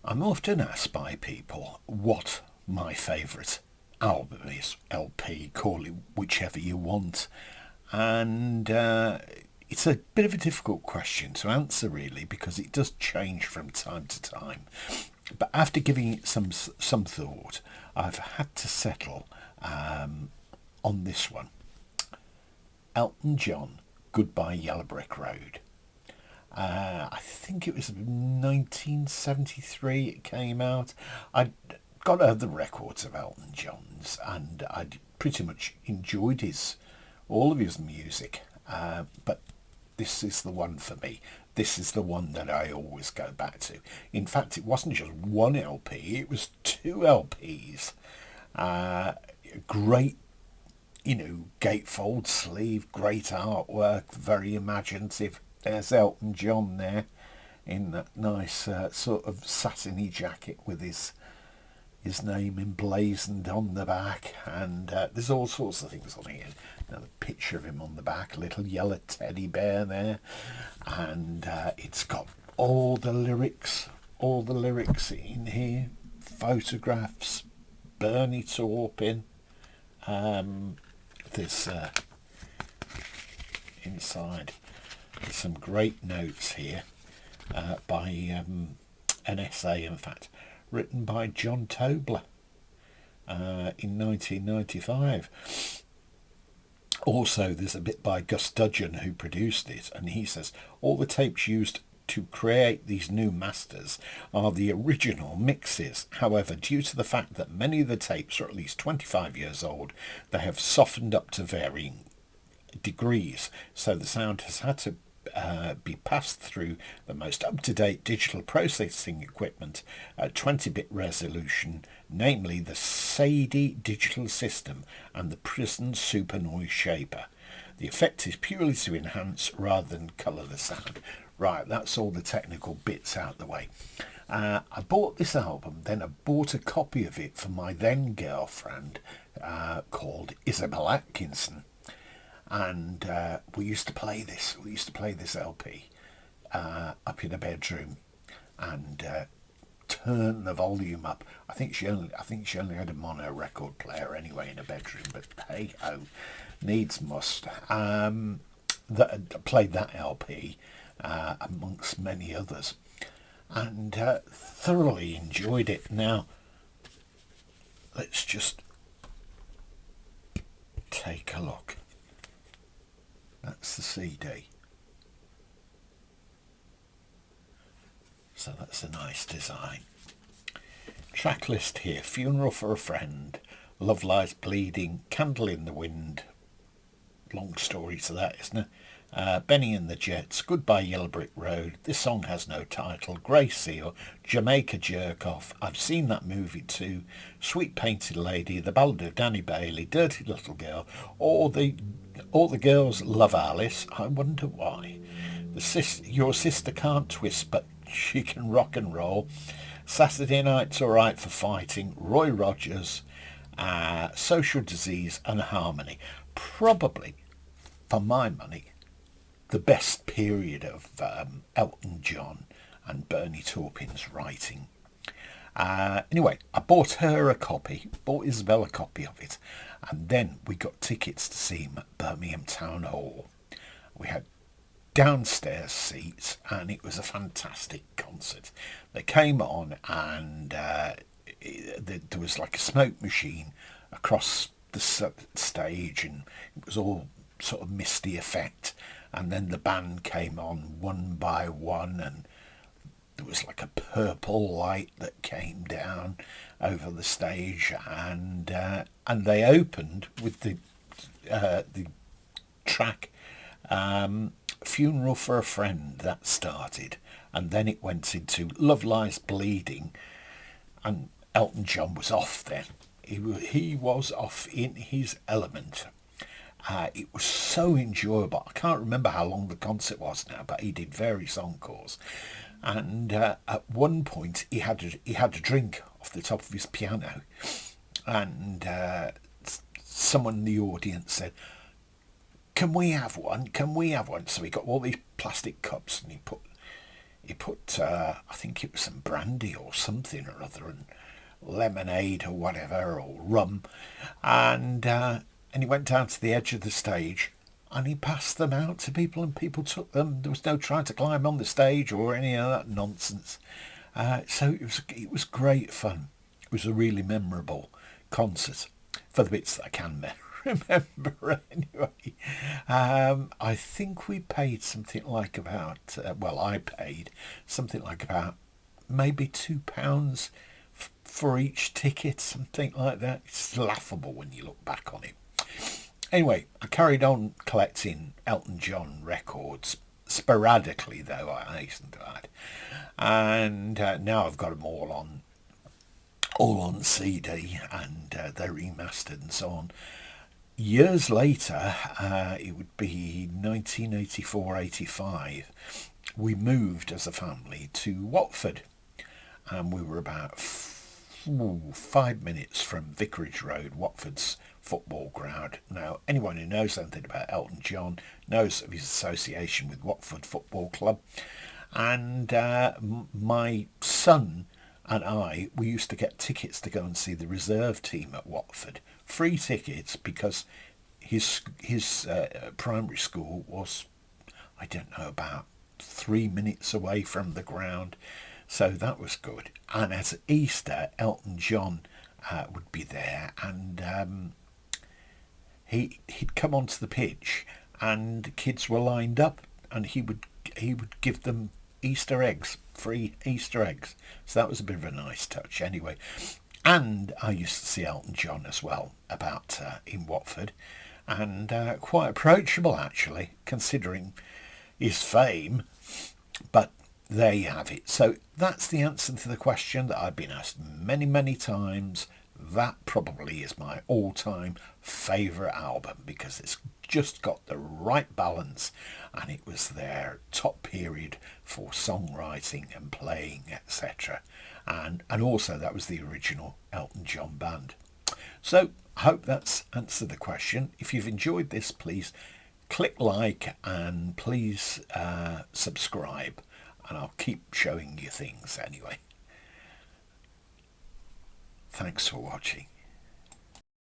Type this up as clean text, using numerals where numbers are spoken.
I'm often asked by people what my favourite album is, LP, call it whichever you want. And it's a bit of a difficult question to answer, really, because it does change from time to time. But after giving it some thought, I've had to settle on this one. Elton John, Goodbye Yellow Brick Road. I think it was 1973 it came out. I'd got other records of Elton John's and I'd pretty much enjoyed all of his music. But this is the one for me. This is the one that I always go back to. In fact, it wasn't just one LP, it was two LPs. Great, gatefold sleeve, great artwork, very imaginative. There's Elton John there in that nice sort of satiny jacket with his name emblazoned on the back, and there's all sorts of things on here. Another picture of him on the back, a little yellow teddy bear there, and it's got all the lyrics in here, photographs, Bernie Taupin. There's inside there's some great notes here by an essay, in fact, written by John Tobler in 1995. Also, there's a bit by Gus Dudgeon, who produced it, and he says all the tapes used to create these new masters are the original mixes. However, due to the fact that many of the tapes are at least 25 years old, they have softened up to varying degrees, so the sound has had to be passed through the most up-to-date digital processing equipment at 20-bit resolution, namely the Sadie digital system and the Prison Super Noise Shaper. The effect is purely to enhance rather than colour the sound. Right, that's all the technical bits out the way. I bought this album, then I bought a copy of it for my then girlfriend called Isabel Atkinson. And we used to play this. We used to play this LP up in a bedroom, and turn the volume up. I think she only had a mono record player anyway in a bedroom. But hey ho, needs must. That played that LP amongst many others, and thoroughly enjoyed it. Now let's just take a look. That's the CD. So that's a nice design. Track list here: Funeral for a Friend, Love Lies Bleeding, Candle in the Wind. Long story to that, isn't it? Benny and the Jets, Goodbye Yellow Brick Road, This Song Has No Title, Grey Seal, Jamaica Jerk Off, I've Seen That Movie Too, Sweet Painted Lady, The Ballad of Danny Bailey, Dirty Little Girl, All the Girls Love Alice, I Wonder Why, Your Sister Can't Twist But She Can Rock and Roll, Saturday Night's Alright for Fighting, Roy Rogers, Social Disease and Harmony. Probably, for my money, the best period of Elton John and Bernie Taupin's writing. Anyway, I bought her a copy, bought Isabel a copy of it, and then we got tickets to see him at Birmingham Town Hall. We had downstairs seats, and it was a fantastic concert. They came on, and there was like a smoke machine across the stage, and it was all sort of misty effect. And then the band came on one by one, and there was like a purple light that came down over the stage, and they opened with the track Funeral for a Friend. That started, and then it went into Love Lies Bleeding, and Elton John was off then. He was off in his element. It was so enjoyable. I can't remember how long the concert was now, but he did various encores. And at one point, he had a drink off the top of his piano, and someone in the audience said, "Can we have one? Can we have one?" So he got all these plastic cups, and he put he put, I think it was some brandy or something or other, and lemonade or whatever, or rum, and he went down to the edge of the stage and he passed them out to people, and people took them. There was no trying to climb on the stage or any of that nonsense. So it was great fun. It was a really memorable concert for the bits that I can remember anyway. I think we paid something like about, I paid something like about maybe £2 for each ticket, something like that. It's laughable when you look back on it. Anyway, I carried on collecting Elton John records, sporadically though, I hasten to add. And now I've got them all on CD, and they're remastered and so on. Years later, it would be 1984-85, we moved as a family to Watford, and we were about 5 minutes from Vicarage Road, Watford's football ground. Now, anyone who knows anything about Elton John knows of his association with Watford Football Club. And my son and we used to get tickets to go and see the reserve team at Watford. Free tickets, because his primary school was, I don't know, about 3 minutes away from the ground. So that was good. And at Easter, Elton John would be there, and he'd come onto the pitch, and kids were lined up, and he would give them Easter eggs, free Easter eggs. So that was a bit of a nice touch anyway. And I used to see Elton John as well about in Watford, and quite approachable actually, considering his fame. But there you have it. So that's the answer to the question that I've been asked many, many times. That probably is my all-time favourite album, because it's just got the right balance, and it was their top period for songwriting and playing, etc. And also that was the original Elton John band. So I hope that's answered the question. If you've enjoyed this, please click like, and please subscribe, and I'll keep showing you things anyway. Thanks for watching.